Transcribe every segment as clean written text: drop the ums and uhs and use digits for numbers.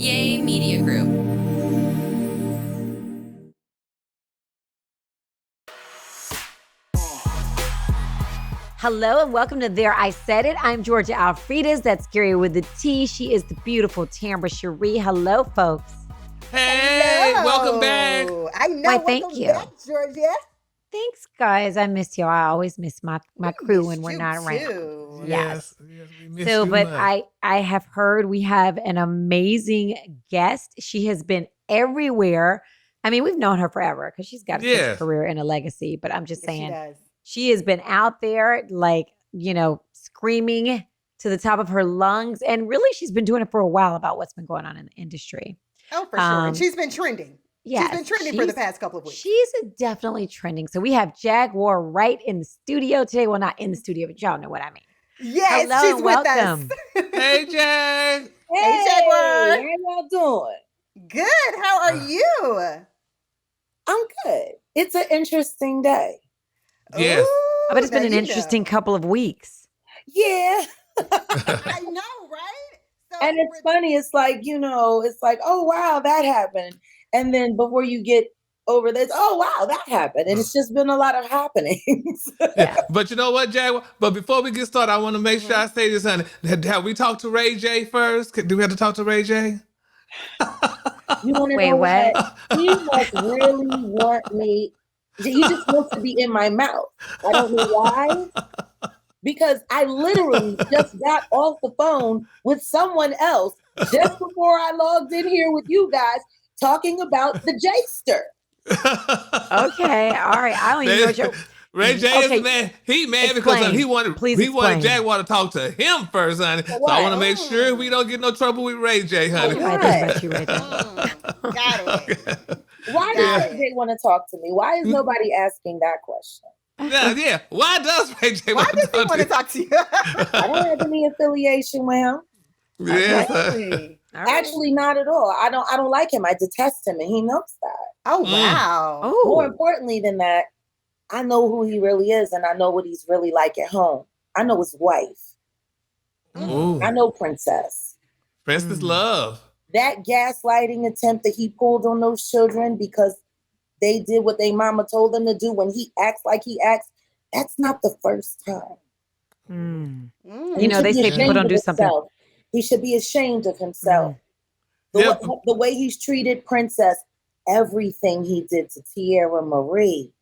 Yay Media Group. Hello and welcome to There I Said It. I'm Georgia Alfredas. That's Gary with the T. She is the beautiful Tambra Cherie. Hello, folks. Hey, Hello. welcome back. I know. Why, welcome thank you. back, Georgia. Thanks, guys. I miss you. I always miss my crew when we're you not around. too. Yes. we miss So, you but much. I have heard we have an amazing guest. She has been everywhere. I mean, we've known her forever because she's got such a Yes. career and a legacy. But I'm just Yes, she saying, does. she has been out there, like, screaming to the top of her lungs. And really, she's been doing it for a while about what's been going on in the industry. Oh, for sure. And she's been trending. Yes, she's been trending for the past couple of weeks. She's definitely trending. So we have Jaguar Wright in the studio today. Well, not in the studio, but y'all know what I mean. Yes, Hello she's and with welcome. us. Hey, Jack. Hey, Jaguar. How y'all doing? Good. How are you? I'm good. It's an interesting day. Yes. I bet it's been now an you interesting know. couple of weeks. Yeah. I know, right? So And it's funny. It's like, oh, wow, that happened. And then before you get over this, oh, wow, that happened. And it's just been a lot of happenings. Yeah. But you know what, Jack? But before we get started, I want to make sure I say this, honey. Have we talked to Ray J first? Do we have to talk to Ray J? You want to Wait, know what? what? He must really want me. He just wants to be in my mouth. I don't know why. Because I literally just got off the phone with someone else just before I logged in here with you guys talking about the J-ster. Okay. All right. I don't even know what you're... Ray J is mad. He mad because he wanted Jaguar to talk to him first, honey. So I want to make sure we don't get no trouble with Ray J, honey. I think about you, Ray J. Got it. Why does they want to talk to me? Why is nobody asking that question? Yeah. Why does Ray J Why want does to he talk want to to talk to you? I don't have any affiliation with him. Yes. Really? All right. Actually, not at all. I don't like him. I detest him, and he knows that. Oh, wow. More Oh, importantly than that, I know who he really is, and I know what he's really like at home. I know his wife. Ooh. I know Princess. Princess Love. That gaslighting attempt that he pulled on those children because they did what their mama told them to do when he acts like he acts, that's not the first time. they say people don't do something. He should be ashamed of himself. The way he's treated Princess, everything he did to Tierra Marie.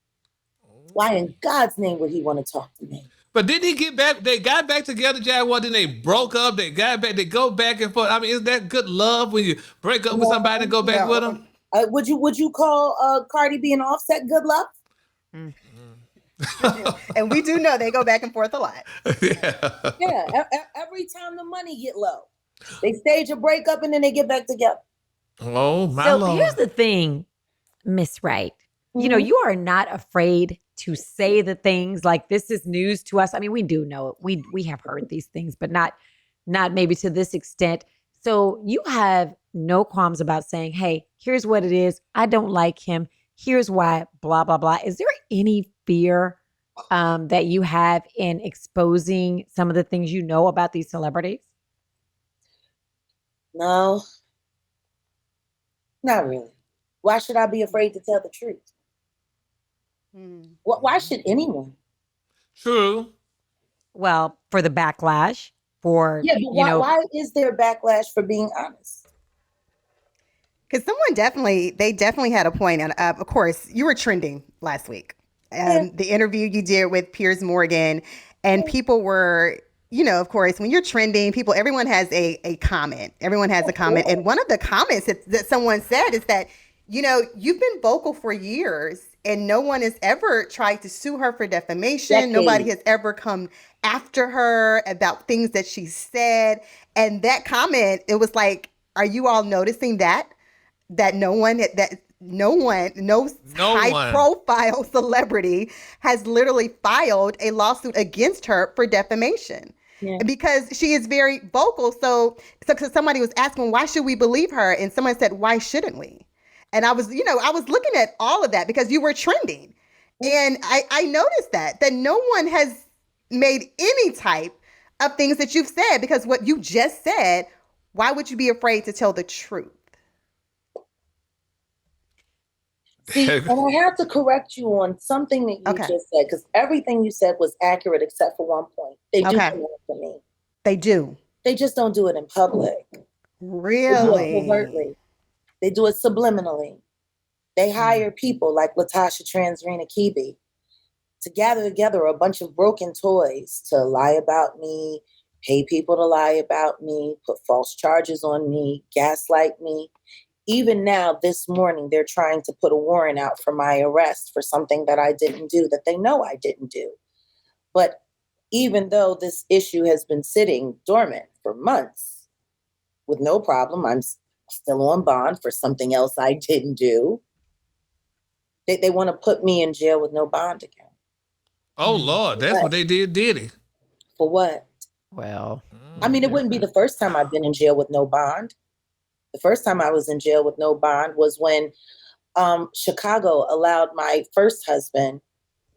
Why in God's name would he want to talk to me? But didn't he get back? They got back together, Jaguar. Then they broke up. They got back. They go back and forth. I mean, is that good love when you break up with somebody and go back with them? Would you call Cardi B and Offset good love? And we do know they go back and forth a lot. Yeah. Every time the money get low, they stage a breakup and then they get back together. Oh my So Lord! here's the thing, Miss Wright. You are not afraid to say the things like this is news to us. I mean, we do know it. We have heard these things, but not maybe to this extent. So you have no qualms about saying, hey, here's what it is. I don't like him. Here's why, blah, blah, blah. Is there any fear that you have in exposing some of the things you know about these celebrities? No, not really. Why should I be afraid to tell the truth? Why should anyone? True. Well, for the backlash, for, why is there backlash for being honest? Because they definitely had a point. And of course, you were trending last week. The interview you did with Piers Morgan, and people were, of course, when you're trending, everyone has a comment. Everyone has a comment. And one of the comments that someone said is that, you've been vocal for years and no one has ever tried to sue her for defamation. Decades. Nobody has ever come after her about things that she said. And that comment, it was like, are you all noticing that no high profile celebrity has literally filed a lawsuit against her for defamation? Yeah. Because she is very vocal. So somebody was asking, why should we believe her? And someone said, why shouldn't we? And I was looking at all of that because you were trending. And I noticed that no one has made any type of things that you've said, because what you just said Why would you be afraid to tell the truth? See, and I have to correct you on something that you just said, because everything you said was accurate except for one point. They do come after me. They do. They just don't do it in public. Really? They do it covertly. They do it subliminally. They hire people like Latasha Transrena Kibi to gather together a bunch of broken toys to lie about me, pay people to lie about me, put false charges on me, gaslight me. Even now, this morning, they're trying to put a warrant out for my arrest for something that I didn't do, that they know I didn't do. But even though this issue has been sitting dormant for months with no problem, I'm still on bond for something else I didn't do. They want to put me in jail with no bond again. Oh, Lord, that's what they did Diddy. For what? Well, I mean, it wouldn't be the first time I've been in jail with no bond. The first time I was in jail with no bond was when Chicago allowed my first husband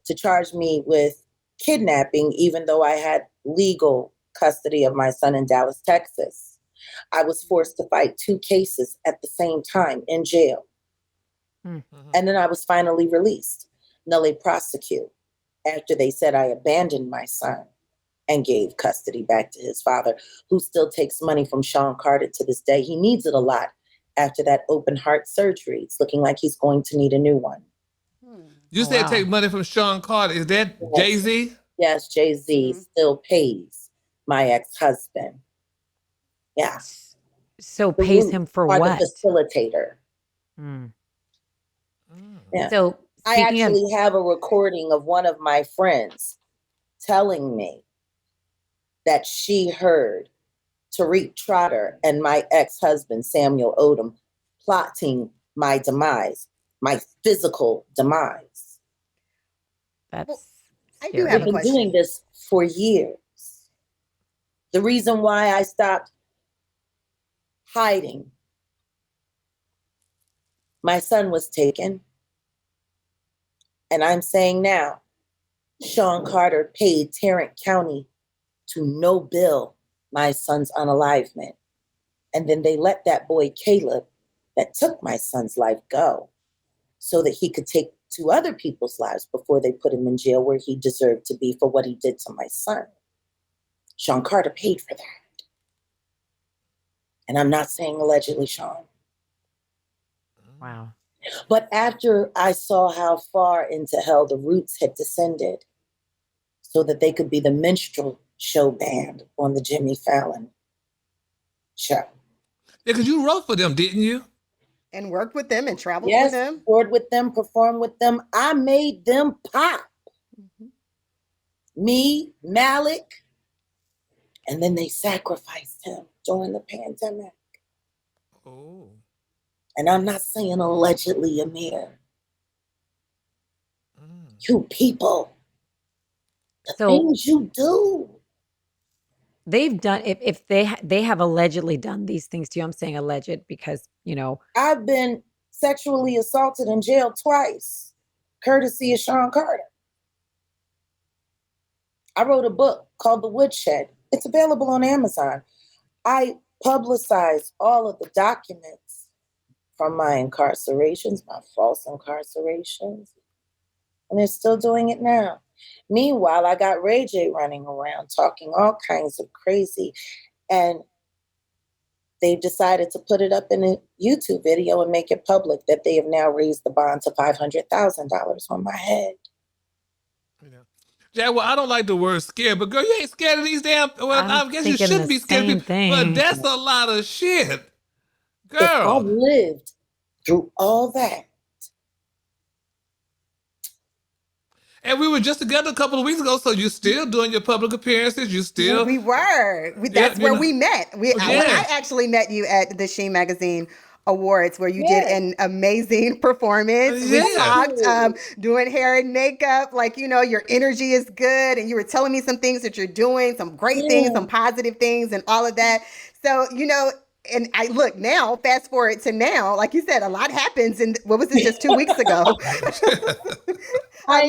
to charge me with kidnapping, even though I had legal custody of my son in Dallas, Texas. I was forced to fight 2 cases at the same time in jail. Mm-hmm. And then I was finally released, nulle prosecute, after they said I abandoned my son and gave custody back to his father, who still takes money from Sean Carter to this day. He needs it a lot after that open heart surgery. It's looking like he's going to need a new one. You said take money from Sean Carter. Is that Jay-Z? Yes, Jay-Z still pays my ex-husband. Yeah. So pays him for what? The facilitator. Yeah. So I actually have a recording of one of my friends telling me that she heard Tariq Trotter and my ex-husband, Samuel Odom, plotting my demise, my physical demise. I do have a question. They've been doing this for years. The reason why I stopped hiding, my son was taken. And I'm saying now, Sean Carter paid Tarrant County to no bill my son's unalivement. And then they let that boy Caleb that took my son's life go so that he could take 2 other people's lives before they put him in jail where he deserved to be for what he did to my son. Sean Carter paid for that. And I'm not saying allegedly, Sean. Wow. But after I saw how far into hell the Roots had descended so that they could be the minstrel show band on the Jimmy Fallon show. Yeah, because you wrote for them, didn't you? And worked with them and traveled with them. Yes, toured with them, performed with them. I made them pop. Me, Malik, and then they sacrificed him during the pandemic. Oh. And I'm not saying allegedly, Amir. You people, the things you do. They've done, if they have allegedly done these things to you, I'm saying alleged because, you know. I've been sexually assaulted in jail twice, courtesy of Sean Carter. I wrote a book called The Woodshed. It's available on Amazon. I publicized all of the documents from my incarcerations, my false incarcerations, and they're still doing it now. Meanwhile, I got Ray J running around talking all kinds of crazy, and they've decided to put it up in a YouTube video and make it public that they have now raised the bond to $500,000 on my head. Jaguar, I don't like the word scared, but girl, you ain't scared of these damn. Well, I guess you shouldn't be scared of people, but that's a lot of shit. Girl. If I've lived through all that. And we were just together a couple of weeks ago, so you're still doing your public appearances. You still. Yeah, we were. That's where we met. I actually met you at the She Magazine Awards, where you did an amazing performance. We talked doing hair and makeup, like, you know, your energy is good, and you were telling me some things that you're doing, some great things, some positive things, and all of that. So, you know, and I look now, fast forward to now, like you said, a lot happens. And what was it, just 2 weeks ago? No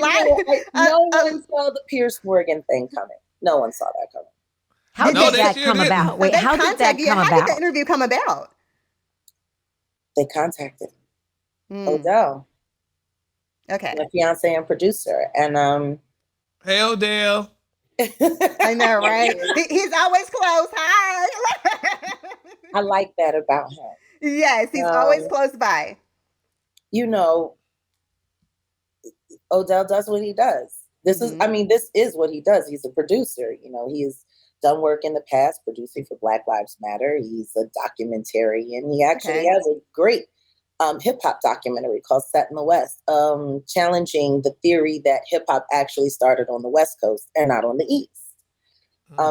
one saw the Piers Morgan thing coming. No one saw that coming. How No, did they that sure come didn't. about? So Wait, they how did that contacted you. come How did the about? interview come about? They contacted Hmm. Odell, Okay. my fiance and producer, and Hell, Dale. I know, right? He's always close. Hi. I like that about him. Yes, he's always Um, close by. you know, Odell does what he does. Mhm. This is what he does. He's a producer. You know, he's done work in the past producing for Black Lives Matter. He's a documentarian. He actually Okay. has a great hip hop documentary called Set in the West, challenging the theory that hip hop actually started on the West Coast and not on the East.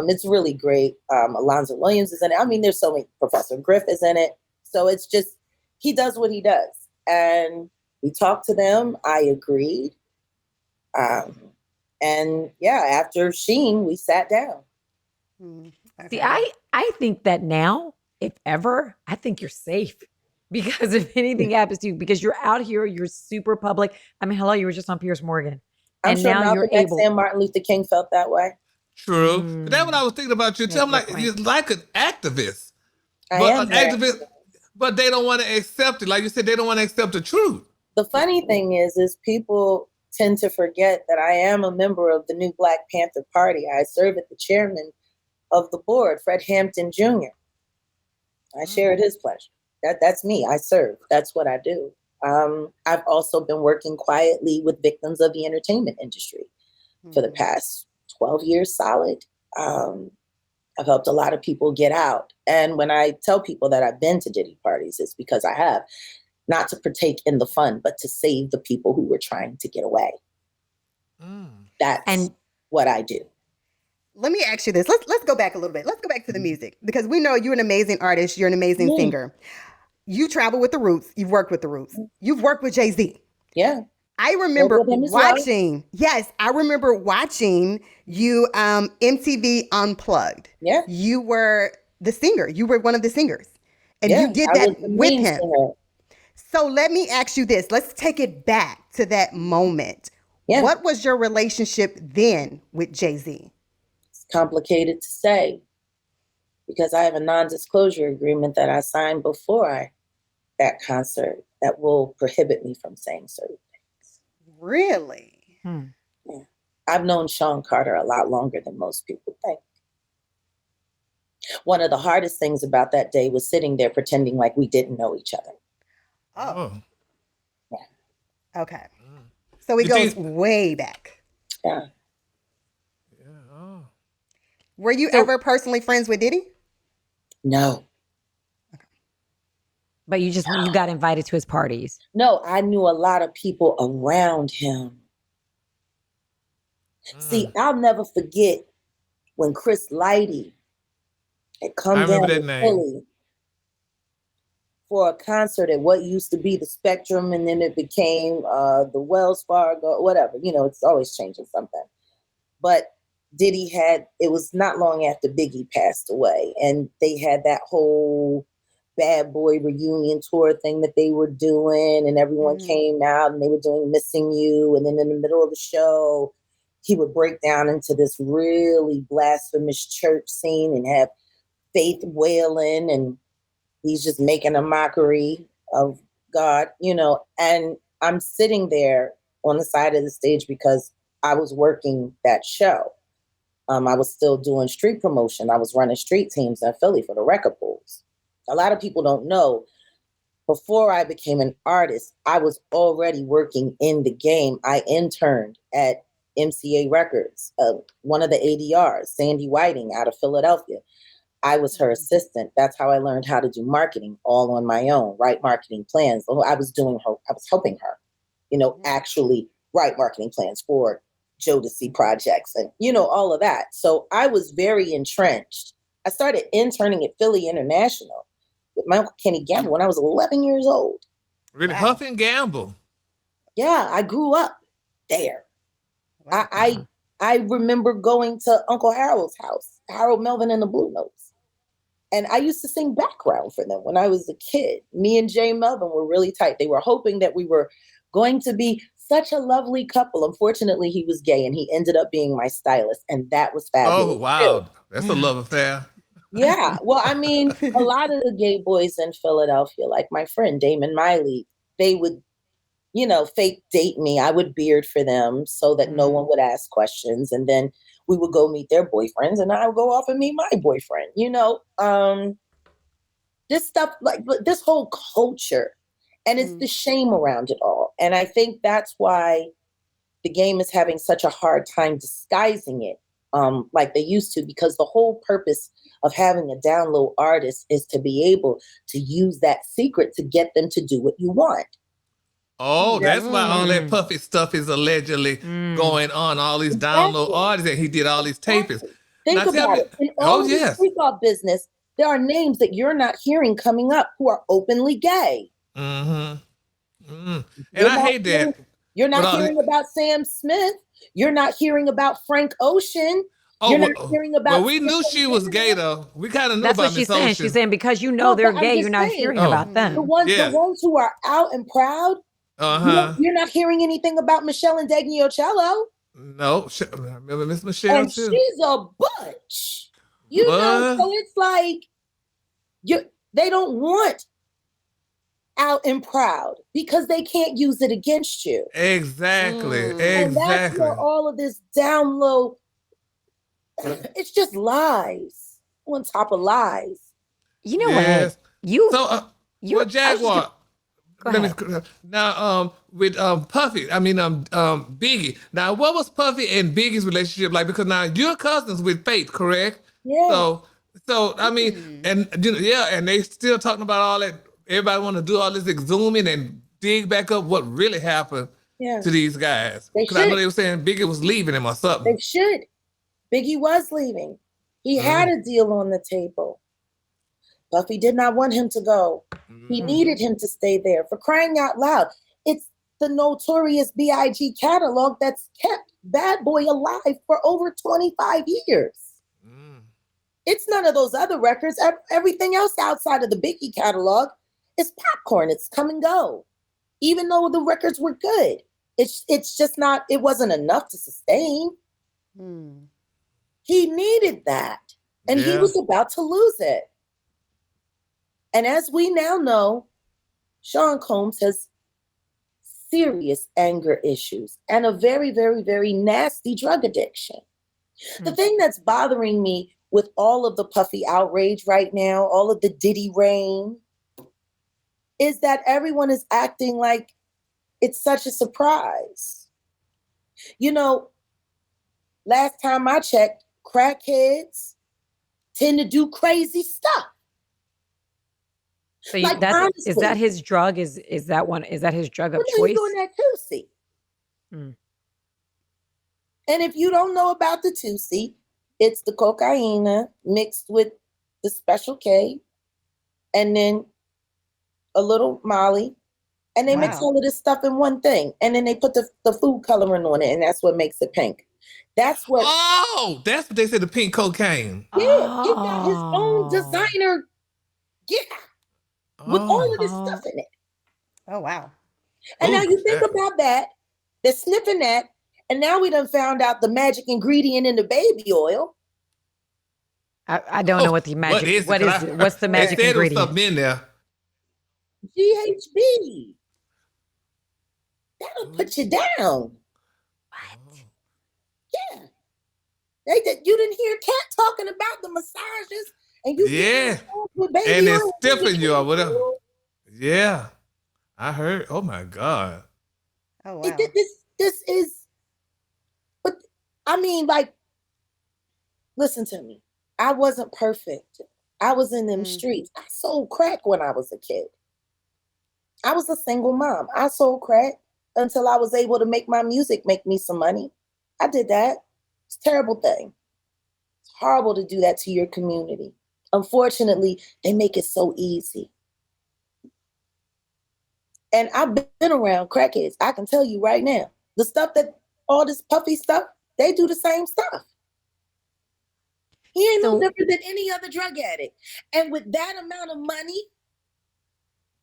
It's really great. Alonzo Williams is in it. I mean, there's so many. Professor Griff is in it. So it's just, he does what he does. And we talked to them. I agreed. And yeah, after Sheen, we sat down. Mm, See, okay. I think that now, if ever, I think you're safe. Because if anything happens to you, because you're out here, you're super public. I mean, hello, you were just on Piers Morgan. I'm And sure now you're Malcolm X able. and Martin Luther King felt that way. True. But that's what I was thinking about you. Yeah, I'm good like, point. you're like an activist. I But am an very activist, but they don't want to accept it. Like you said, they don't want to accept the truth. The funny thing is people tend to forget that I am a member of the new Black Panther Party. I serve as the chairman of the board, Fred Hampton Jr. I shared his pleasure. That's me. I serve. That's what I do. I've also been working quietly with victims of the entertainment industry for the past 12 years solid. I've helped a lot of people get out. And when I tell people that I've been to Diddy parties, it's because I have. Not to partake in the fun, but to save the people who were trying to get away. That's what I do. Let me ask you this. Let's go back a little bit. Let's go back to the music because we know you're an amazing artist. You're an amazing singer. You travel with the Roots. You've worked with the Roots. You've worked with Jay-Z. Yeah. I remember Worked with him as well. watching. Yes, I remember watching you MTV Unplugged. Yeah. You were the singer. You were one of the singers. And Yeah, you did I that was the with main him. singer. So let me ask you this. Let's take it back to that moment. Yeah. What was your relationship then with Jay-Z? It's complicated to say because I have a non-disclosure agreement that I signed before that concert that will prohibit me from saying certain things. Really? Yeah. I've known Sean Carter a lot longer than most people think. One of the hardest things about that day was sitting there pretending like we didn't know each other. Oh. Yeah. Okay. So it goes way back. Yeah. Were you ever personally friends with Diddy? No. But you got invited to his parties. No, I knew a lot of people around him. See, I'll never forget when Chris Lighty had come down to Philly for a concert at what used to be the Spectrum, and then it became the Wells Fargo, whatever. You know, it's always changing something. But Diddy it was not long after Biggie passed away, and they had that whole Bad Boy reunion tour thing that they were doing, and everyone came out and they were doing Missing You, and then in the middle of the show, he would break down into this really blasphemous church scene and have Faith wailing, and he's just making a mockery of God, you know, and I'm sitting there on the side of the stage because I was working that show. I was still doing street promotion. I was running street teams in Philly for the record pools. A lot of people don't know, before I became an artist, I was already working in the game. I interned at MCA Records, one of the ADRs, Sandy Whiting out of Philadelphia. I was her assistant. That's how I learned how to do marketing all on my own, write marketing plans. I was helping her, you know, actually write marketing plans for Jodeci projects and, you know, all of that. So I was very entrenched. I started interning at Philly International with my Uncle Kenny Gamble when I was 11 years old. Really? Wow. Huff and Gamble. Yeah, I grew up there. Wow. I remember going to Uncle Harold's house, Harold Melvin and the Blue Notes. And I used to sing background for them when I was a kid. Me and Jay Melvin were really tight. They were hoping that we were going to be such a lovely couple. Unfortunately, he was gay and he ended up being my stylist, and that was fabulous. Oh, wow. That's a love affair. Yeah. Well, I mean, a lot of the gay boys in Philadelphia, like my friend Damon Miley, they would, fake date me. I would beard for them so that no one would ask questions. And then we would go meet their boyfriends and I would go off and meet my boyfriend. This stuff, like this whole culture, and it's the shame around it all. And I think that's why the game is having such a hard time disguising it like they used to, because the whole purpose of having a down low artist is to be able to use that secret to get them to do what you want. Oh, that's why all that Puffy stuff is allegedly going on. All these down low artists, and he did all these tapings. Think about it. In all this freak-off business, there are names that you're not hearing coming up who are openly gay. And I hate that. You're not hearing about Sam Smith. You're not hearing about Frank Ocean. You're not hearing about. Well, we knew she was gay, though. We kind of knew about Miss Ocean. She's saying because they're gay, you're not hearing about them. The ones who are out and proud. You're not hearing anything about Michelle and Degniocello. No, I remember Miss Michelle and too. She's a butch. So it's like they don't want out and proud because they can't use it against you. Exactly. And that's where all of this down low, it's just lies on top of lies. You know what? You're Jaguar. Now, with Puffy, Biggie. Now, what was Puffy and Biggie's relationship like? Because now you're cousins with Faith, correct? Yeah. So I mean, and they still talking about all that. Everybody want to do all this exhuming and dig back up what really happened to these guys. Because I know they were saying Biggie was leaving him or something. They should. Biggie was leaving. He had a deal on the table. Puffy did not want him to go. He needed him to stay there. For crying out loud, it's the notorious B.I.G. catalog that's kept Bad Boy alive for over 25 years. It's none of those other records. Everything else outside of the Biggie catalog is popcorn. It's come and go. Even though the records were good, it's just not, it wasn't enough to sustain. He needed that. And he was about to lose it. And as we now know, Sean Combs has serious anger issues and a very, very, very nasty drug addiction. The thing that's bothering me with all of the Puffy outrage right now, all of the Diddy reign, is that everyone is acting like it's such a surprise. Last time I checked, crackheads tend to do crazy stuff. So is that his drug? Is that his drug of choice? He's doing that Tusi. And if you don't know about the Tusi, it's the cocaine mixed with the Special K, and then a little Molly, and they mix all of this stuff in one thing, and then they put the food coloring on it, and that's what makes it pink. That's what. Oh, that's what they said. The pink cocaine. Yeah, he got his own designer. Yeah. With all of this stuff in it. Oh, wow. And now you think about that, they're sniffing that, and now we done found out the magic ingredient in the baby oil. I don't know what the magic, what is it? What's the magic ingredient? There was something in there. GHB. That'll put you down. What? Yeah. You didn't hear Kat talking about the massages. And and it's stiffing you or whatever. Yeah, I heard. Oh my God. Oh wow. This is, but I mean, like, listen to me. I wasn't perfect. I was in them streets. I sold crack when I was a kid. I was a single mom. I sold crack until I was able to make my music make me some money. I did that. It's a terrible thing. It's horrible to do that to your community. Unfortunately, they make it so easy. And I've been around crackheads. I can tell you right now, the stuff all this Puffy stuff, they do the same stuff. He ain't no different than any other drug addict. And with that amount of money,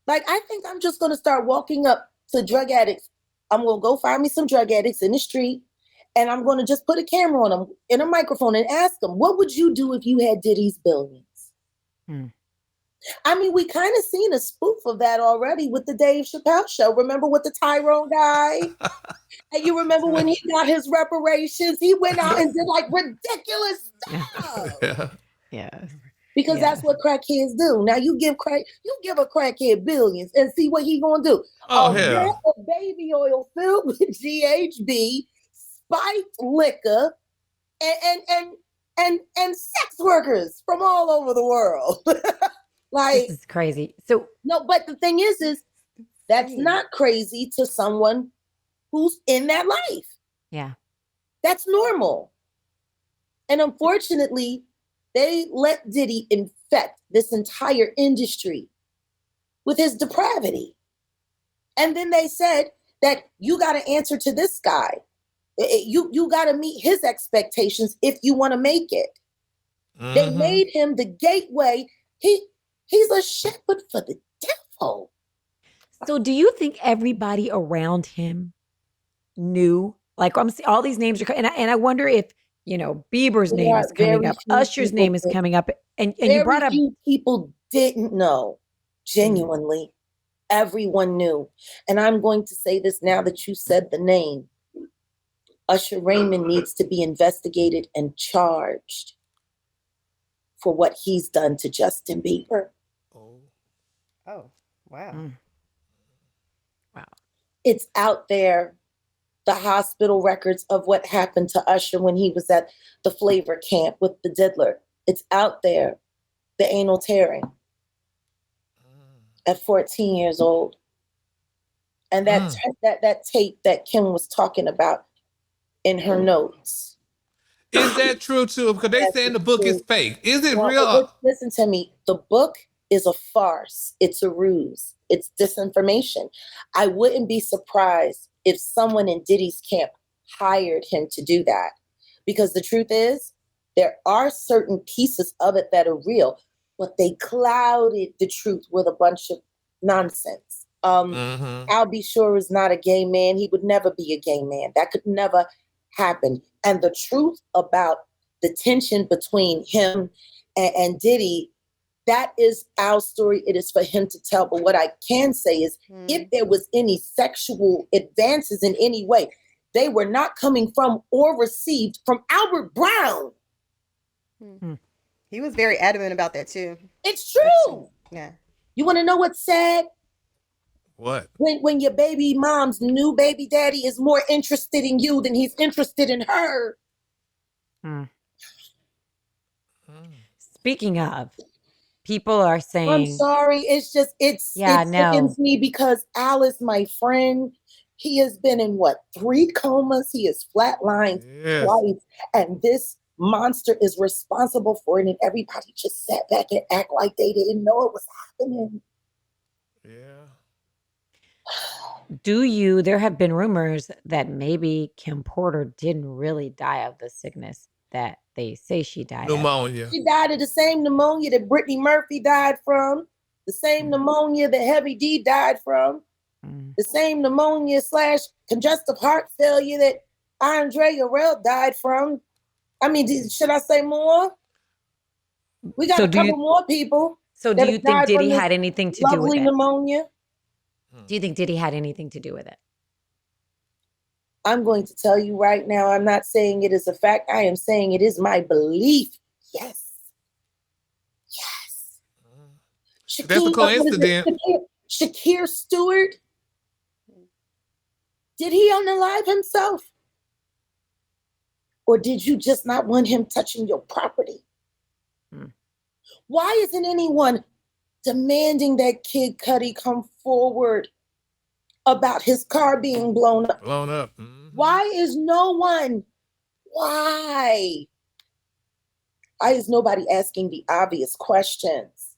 like, I think I'm just going to start walking up to drug addicts I'm going to go find me some drug addicts in the street, and I'm going to just put a camera on them and a microphone and ask them, what would you do if you had Diddy's billions? I mean, we kind of seen a spoof of that already with the Dave Chappelle show. Remember with the Tyrone guy? And you remember when he got his reparations, he went out and did like ridiculous stuff. Yeah. Because that's what crackheads do. Now you give a crackhead billions and see what he gonna do. Oh, a vat of baby oil filled with GHB, spiked liquor, and sex workers from all over the world. Like, this is crazy. So no, but the thing is that's not crazy to someone who's in that life. Yeah. That's normal. And unfortunately, they let Diddy infect this entire industry with his depravity. And then they said that you got to answer to this guy. You got to meet his expectations if you want to make it. They made him the gateway. He's a shepherd for the devil. So do you think everybody around him knew? Like, I'm seeing all these names are, and I wonder if, Bieber's name is coming up, Usher's name is coming up, and you brought up people didn't know. Genuinely, everyone knew. And I'm going to say this now that you said the name. Usher Raymond needs to be investigated and charged for what he's done to Justin Bieber. Oh, wow. Wow. It's out there. The hospital records of what happened to Usher when he was at the Flavor Camp with the Diddler. It's out there. The anal tearing at 14 years old. And that tape that Kim was talking about in her notes. Is that true too? Because they saying the book is fake. Is it real? Listen to me. The book is a farce. It's a ruse. It's disinformation. I wouldn't be surprised if someone in Diddy's camp hired him to do that. Because the truth is, there are certain pieces of it that are real, but they clouded the truth with a bunch of nonsense. Al B. Sure is not a gay man. He would never be a gay man. That could never happen. And the truth about the tension between him and Diddy, that is our story. It is for him to tell. But what I can say is if there was any sexual advances in any way, they were not coming from or received from Albert Brown. He was very adamant about that too. It's true. Yeah. You want to know what's sad? What? When your baby mom's new baby daddy is more interested in you than he's interested in her. Speaking of, people are saying, I'm sorry. It sickens me because Al is my friend. He has been in 3 comas. He is flatlined twice. And this monster is responsible for it. And everybody just sat back and act like they didn't know it was happening. Yeah. There have been rumors that maybe Kim Porter didn't really die of the sickness that they say she died Pneumonia. of. She died of the same pneumonia that Brittany Murphy died from, the same pneumonia that Heavy D died from, the same pneumonia / congestive heart failure that Andre Harrell died from. I mean, should I say more? We got a couple more people. So do you think Diddy had anything to do with it? Lovely pneumonia. Do you think Diddy had anything to do with it? I'm going to tell you right now, I'm not saying it is a fact. I am saying it is my belief. Yes. That's a coincidence. Shakir Stewart. Did he unalive himself? Or did you just not want him touching your property? Why isn't anyone demanding that Kid Cudi come forward about his car being blown up? Why is no one? Why is nobody asking the obvious questions?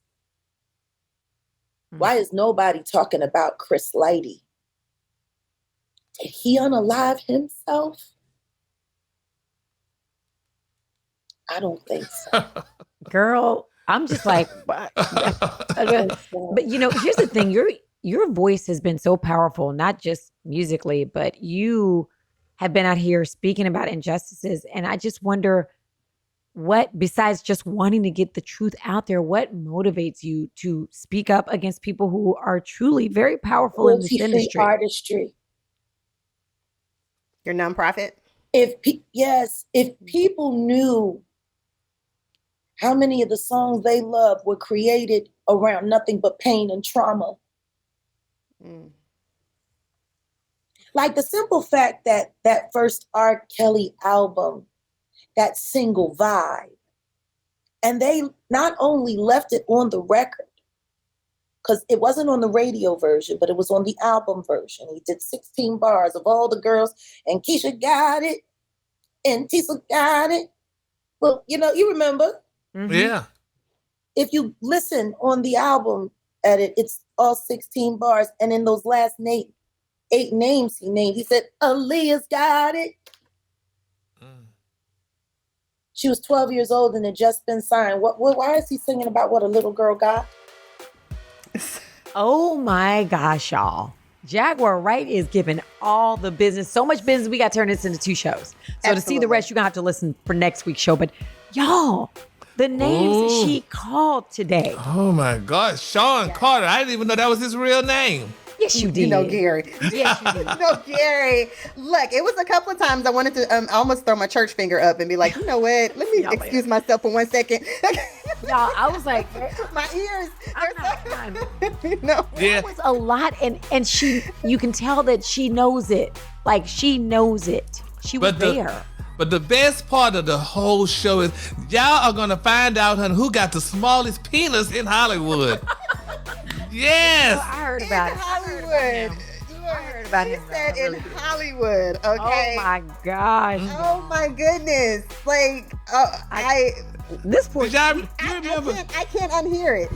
Why is nobody talking about Chris Lighty? Did he unalive himself? I don't think so. Girl, I'm just like, but here's the thing. your voice has been so powerful, not just musically, but you have been out here speaking about injustices. And I just wonder what, besides just wanting to get the truth out there, what motivates you to speak up against people who are truly very powerful in this industry? Artistry. Your nonprofit? If people knew how many of the songs they love were created around nothing but pain and trauma. Like the simple fact that that first R. Kelly album, that single Vibe, and they not only left it on the record, because it wasn't on the radio version, but it was on the album version. He did 16 bars of all the girls, and Keisha got it, and Tisa got it. Well, you remember. Mm-hmm. Yeah. If you listen on the album edit, it's all 16 bars. And in those last 8 names he named, he said, Aaliyah's got it. She was 12 years old and had just been signed. Why is he singing about what a little girl got? Oh my gosh, y'all. Jaguar Wright is giving all the business. So much business, we got to turn this into 2 shows. So Absolutely. To see the rest, you're going to have to listen for next week's show. But y'all, the names that she called today. Oh my God. Sean Carter. I didn't even know that was his real name. Yes, you did. Gary. Yes, you did. Gary. Look, it was a couple of times I wanted to almost throw my church finger up and be like, you know what? Let me excuse myself for 1 second. Y'all, I was like, my ears. That was a lot. And she, you can tell that she knows it. Like, she knows it. She was there. But the best part of the whole show is y'all are going to find out, honey, who got the smallest penis in Hollywood. Yes. I heard about it. Hollywood. I heard about She him. said in Hollywood. Okay. Oh my gosh. Oh my goodness. Like, This poor you remember? I can't unhear it.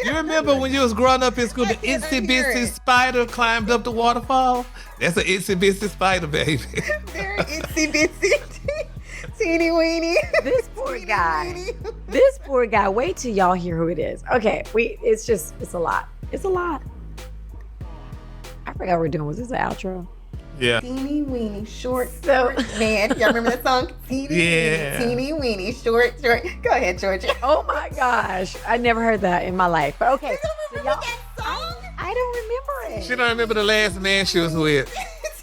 You remember when you was growing up in school, the itsy bitsy spider climbed up the waterfall? That's an itsy bitsy spider, baby. Very itsy bitsy. Teeny weeny. This poor guy. This poor guy. Wait till y'all hear who it is. Okay, it's a lot. It's a lot. I forgot what we're doing. Was this an outro? Yeah. Teeny weeny, short man. Y'all remember that song? Teeny weeny, short. Go ahead, Georgia. Oh my gosh. I never heard that in my life. But okay. You don't remember that song? I don't remember it. She don't remember the last man she was with.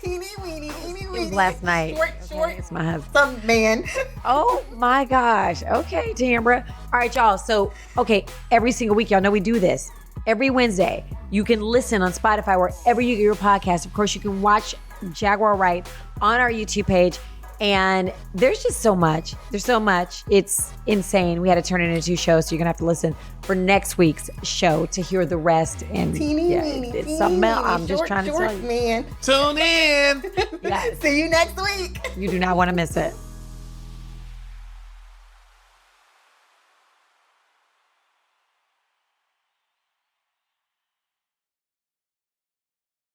Teeny weeny, teeny weeny. It was last night. Short. It's my husband. Some man. Oh my gosh. Okay, Tambra. All right, y'all. So, okay, every single week, y'all know we do this. Every Wednesday, you can listen on Spotify, wherever you get your podcast. Of course, you can watch Jaguar Wright on our YouTube page. And there's just so much. There's so much. It's insane. We had to turn it into 2 shows, so you're going to have to listen for next week's show to hear the rest. And it's something else. I'm just trying to tell you. Man. Tune in. Yes. See you next week. You do not want to miss it.